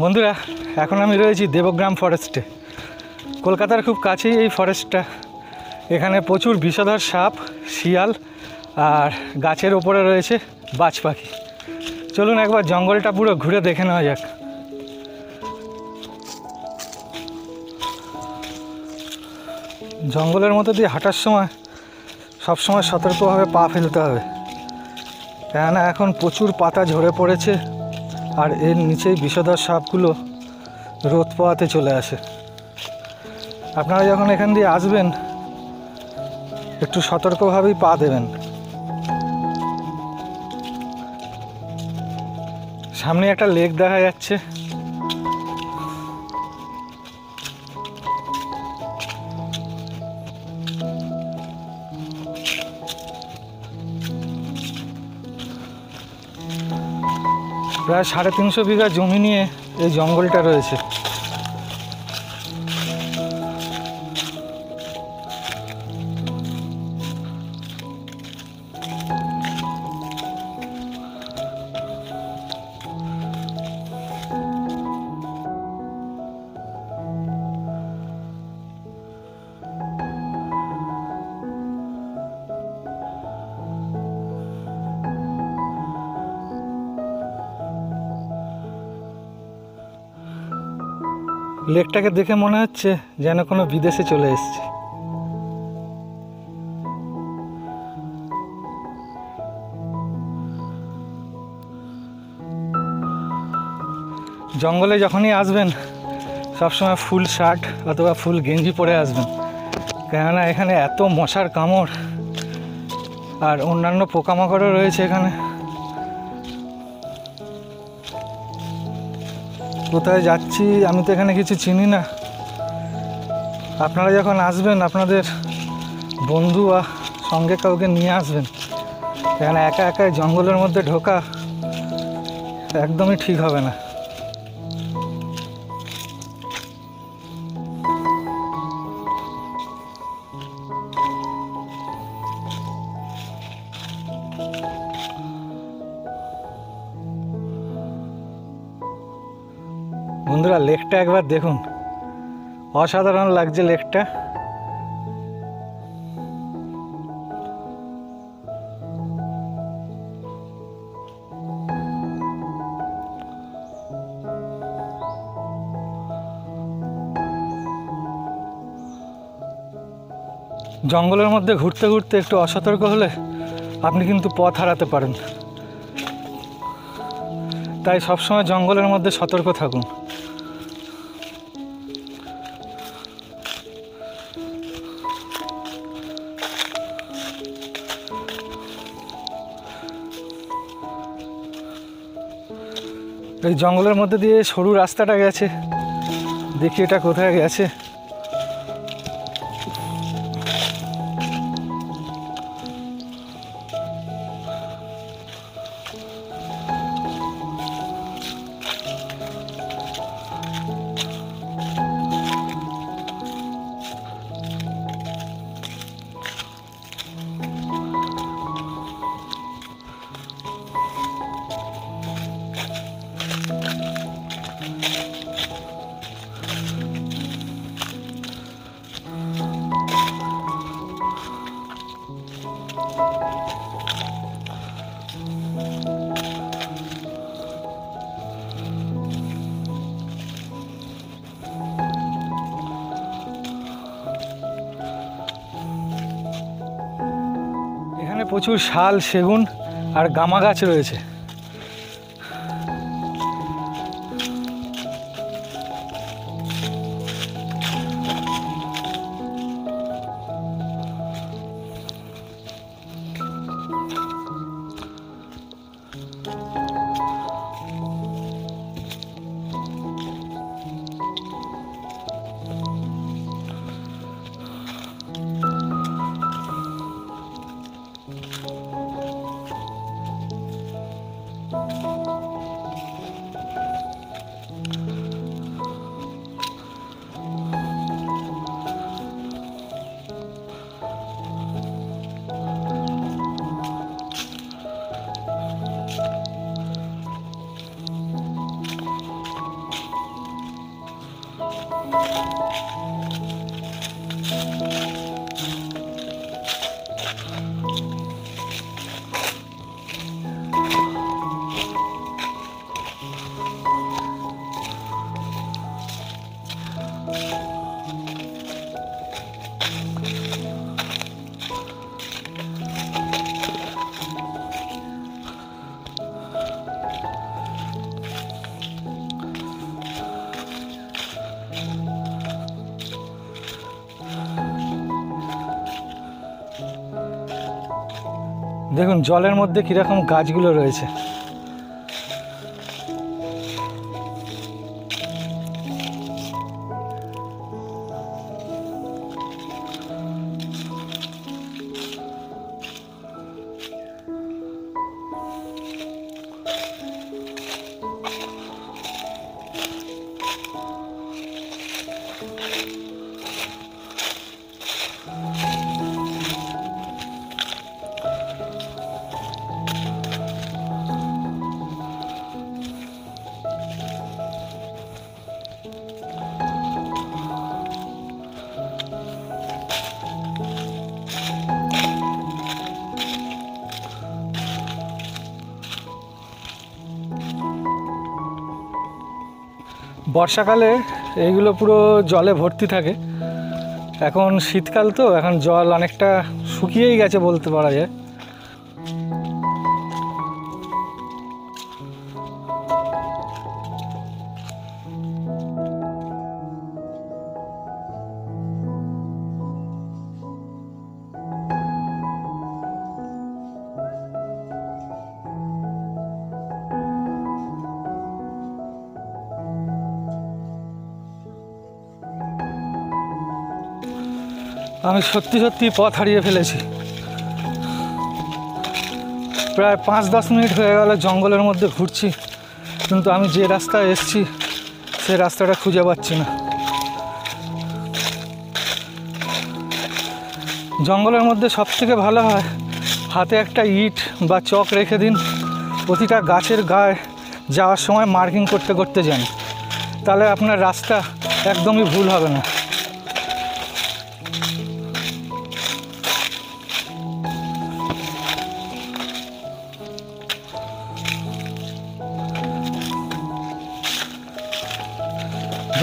বন্ধুরা, এখন আমি রয়েছি দেবগ্রাম ফরেস্টে। কলকাতার খুব কাছেই এই ফরেস্টটা। এখানে প্রচুর বিষধর সাপ, শিয়াল আর গাছের ওপরে রয়েছে বাজ পাখি। চলুন একবার জঙ্গলটা পুরো ঘুরে দেখে নেওয়া যাক। জঙ্গলের মধ্যে দিয়ে হাঁটার সময় সবসময় সতর্কভাবে পা ফেলতে হবে, কেননা এখন প্রচুর পাতা ঝরে পড়েছে আর এর নিচেই বিষধর সাপগুলো রোদ পোয়াতে চলে আসে। আপনারা যখন এখান দিয়ে আসবেন একটু সতর্কভাবেই পা দেবেন। সামনে একটা লেক দেখা যাচ্ছে। প্রায় 350 বিঘা জমি নিয়ে এই জঙ্গলটা রয়েছে। লেকটাকে দেখে মনে হচ্ছে যেন কোনো বিদেশে চলে এসেছি। জঙ্গলে যখনই আসবেন সবসময় ফুল শার্ট অথবা ফুল গেঞ্জি পরে আসবেন, কেননা এখানে এত মশার কামড় আর অন্যান্য পোকামাকড়ও রয়েছে এখানে। কোথায় যাচ্ছি আমি তো এখানে কিছু চিনি না। আপনারা যখন আসবেন আপনাদের বন্ধু বা সঙ্গে কাউকে নিয়ে আসবেন, এখানে একা একা জঙ্গলের মধ্যে ঢোকা একদমই ঠিক হবে না। বন্ধুরা, লেকটা একবার দেখুন, অসাধারণ লাগছে লেকটা। জঙ্গলের মধ্যে ঘুরতে ঘুরতে একটু অসতর্ক হলে আপনি কিন্তু পথ হারাতে পারেন, তাই সবসময় জঙ্গলের মধ্যে সতর্ক থাকুন। এই জঙ্গলের মধ্যে দিয়ে সরু রাস্তাটা গেছে, দেখি এটা কোথায় গেছে। এখানে প্রচুর শাল, সেগুন আর গামা গাছ রয়েছে। দেখুন জলের মধ্যে কীরকম গাছগুলো রয়েছে। বর্ষাকালে এইগুলো পুরো জলে ভর্তি থাকে। এখন শীতকাল তো, এখন জল অনেকটা শুকিয়েই গেছে বলতে পারা যায়। আমি সত্যি সত্যি পথ হারিয়ে ফেলেছি। প্রায় 5-10 মিনিট হয়ে গেল জঙ্গলের মধ্যে ঘুরছি, কিন্তু আমি যে রাস্তায় এসেছি সে রাস্তাটা খুঁজে পাচ্ছি না। জঙ্গলের মধ্যে সবথেকে ভালো হয় হাতে একটা ইট বা চক রেখে দিন, প্রতিটা গাছের গায়ে যাওয়ার সময় মার্কিং করতে করতে যান, তাহলে আপনার রাস্তা একদমই ভুল হবে না।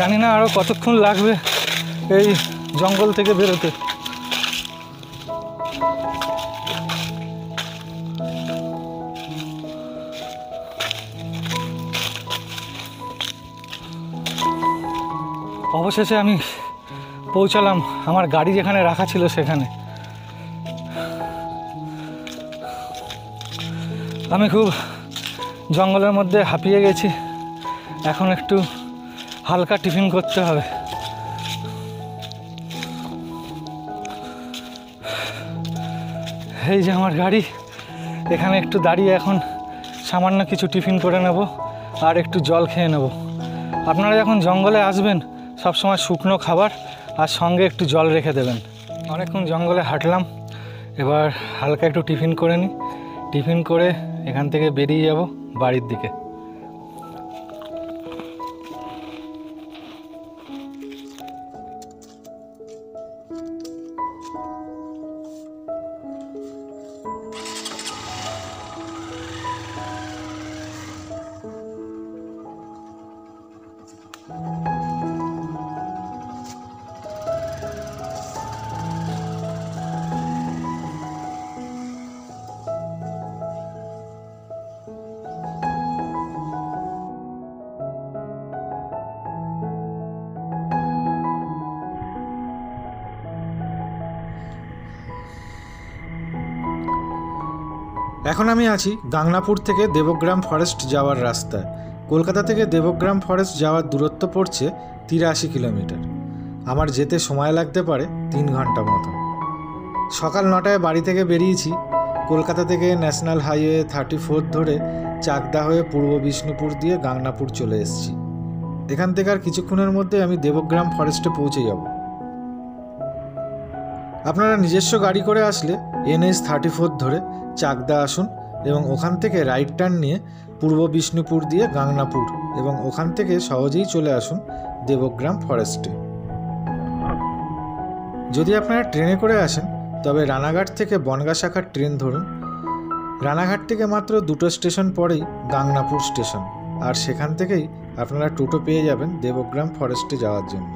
জানি না আরও কতক্ষণ লাগবে এই জঙ্গল থেকে বেরোতে। অবশেষে আমি পৌঁছালাম আমার গাড়ি যেখানে রাখা ছিল সেখানে। আমি খুব জঙ্গলের মধ্যে হাঁপিয়ে গেছি, এখন একটু হালকা টিফিন করতে হবে। এই যে আমার গাড়ি, এখানে একটু দাঁড়িয়ে এখন সামান্য কিছু টিফিন করে নেব আর একটু জল খেয়ে নেব। আপনারা যখন জঙ্গলে আসবেন সবসময় শুকনো খাবার আর সঙ্গে একটু জল রেখে দেবেন। অনেকক্ষণ জঙ্গলে হাঁটলাম, এবার হালকা একটু টিফিন করে নিই। টিফিন করে এখান থেকে বেরিয়ে যাব বাড়ির দিকে। এখন আমি আছি গাংনাপুর থেকে দেবগ্রাম ফরেস্ট যাওয়ার রাস্তায়। কলকাতা থেকে দেবগ্রাম ফরেস্ট যাওয়ার দূরত্ব পড়ছে 83 কিলোমিটার। আমার যেতে সময় লাগতে পারে 3 ঘন্টা মতো। সকাল 9টায় বাড়ি থেকে বেরিয়েছি। কলকাতা থেকে ন্যাশনাল হাইওয়ে 34 ধরে চাকদা হয়ে পূর্ব বিষ্ণুপুর দিয়ে গাংনাপুর চলে এসেছি। এখান থেকে আর কিছুক্ষণের মধ্যে আমি দেবগ্রাম ফরেস্টে পৌঁছে যাব। আপনারা নিজস্ব গাড়ি করে আসলে NH 34 ধরে চাকদা আসুন এবং ওখান থেকে রাইট টার্ন নিয়ে পূর্ব বিষ্ণুপুর দিয়ে গাংনাপুর এবং ওখান থেকে সহজেই চলে আসুন দেবগ্রাম ফরেস্টে। যদি আপনারা ট্রেনে করে আসেন তবে রানাঘাট থেকে বনগাঁ শাখার ট্রেন ধরুন। রানাঘাট থেকে মাত্র 2টো স্টেশন পরেই গাংনাপুর স্টেশন, আর সেখান থেকেই আপনারা টোটো পেয়ে যাবেন দেবগ্রাম ফরেস্টে যাওয়ার জন্য।